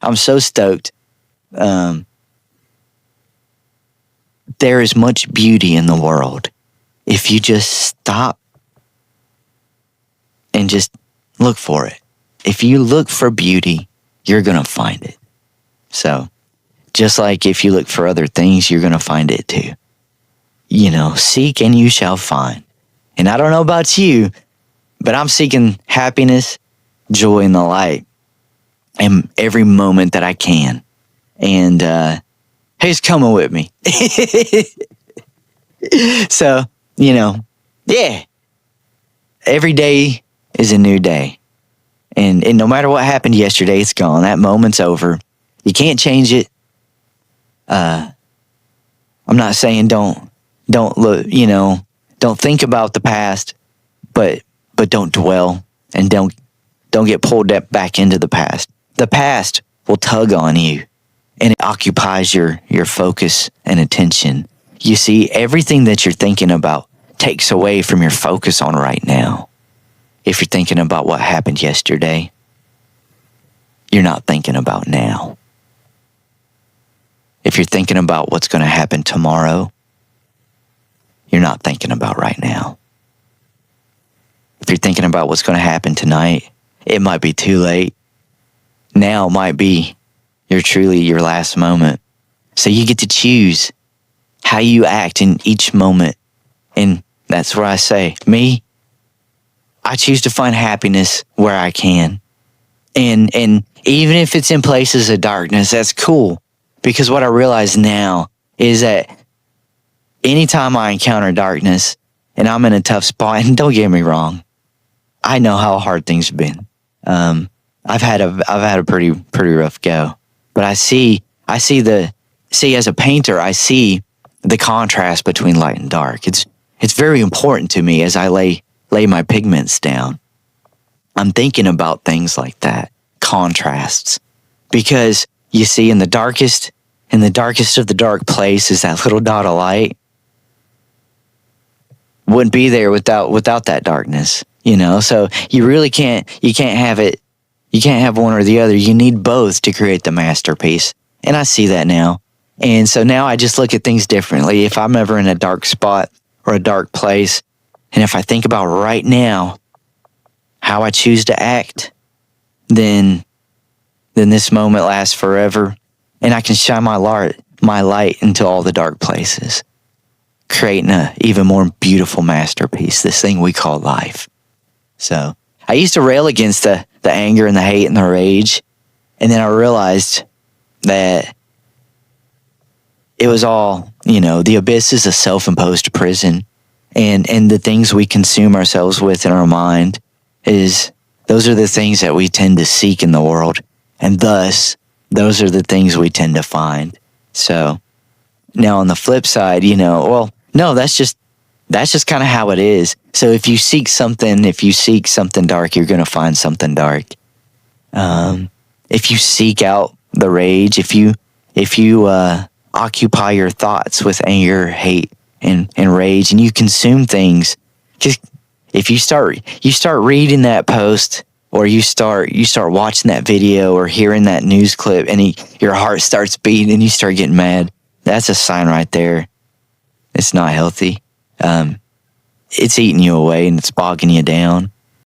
I'm so stoked. There is much beauty in the world if you just stop and just look for it. If you look for beauty, you're going to find it. So, just like if you look for other things, you're going to find it too. Seek and you shall find. And I don't know about you, but I'm seeking happiness, joy, and the light in every moment that I can. And he's coming with me. So, yeah. Every day is a new day. And no matter what happened yesterday, it's gone. That moment's over. You can't change it. I'm not saying don't look, don't think about the past, but don't dwell and don't get pulled back into the past. The past will tug on you and it occupies your focus and attention. You see, everything that you're thinking about takes away from your focus on right now. If you're thinking about what happened yesterday, you're not thinking about now. If you're thinking about what's going to happen tomorrow, you're not thinking about right now. If you're thinking about what's going to happen tonight, it might be too late. Now might be your last moment. So you get to choose how you act in each moment. And that's where I say, I choose to find happiness where I can. And even if it's in places of darkness, that's cool. Because what I realize now is that anytime I encounter darkness and I'm in a tough spot, and don't get me wrong, I know how hard things have been. I've had a pretty rough go, but I see as a painter, I see the contrast between light and dark. It's very important to me as I lay my pigments down. I'm thinking about things like that, contrasts, because you see, in the darkest of the dark place is that little dot of light. Wouldn't be there without that darkness, So you really can't have it. You can't have one or the other. You need both to create the masterpiece. And I see that now. And so now I just look at things differently. If I'm ever in a dark spot or a dark place, and if I think about right now how I choose to act, then this moment lasts forever, and I can shine my light into all the dark places, creating an even more beautiful masterpiece, this thing we call life. So I used to rail against the anger and the hate and the rage, and then I realized that it was all, the abyss is a self-imposed prison, and the things we consume ourselves with in our mind those are the things that we tend to seek in the world. And thus, those are the things we tend to find. So now on the flip side, no, that's just kind of how it is. So if you seek something dark, you're going to find something dark. If you seek out the rage, if you occupy your thoughts with anger, hate, and rage, and you consume things, just if you start reading that post, or you start watching that video or hearing that news clip, and your heart starts beating and you start getting mad, that's a sign right there. It's not healthy. It's eating you away and it's bogging you down.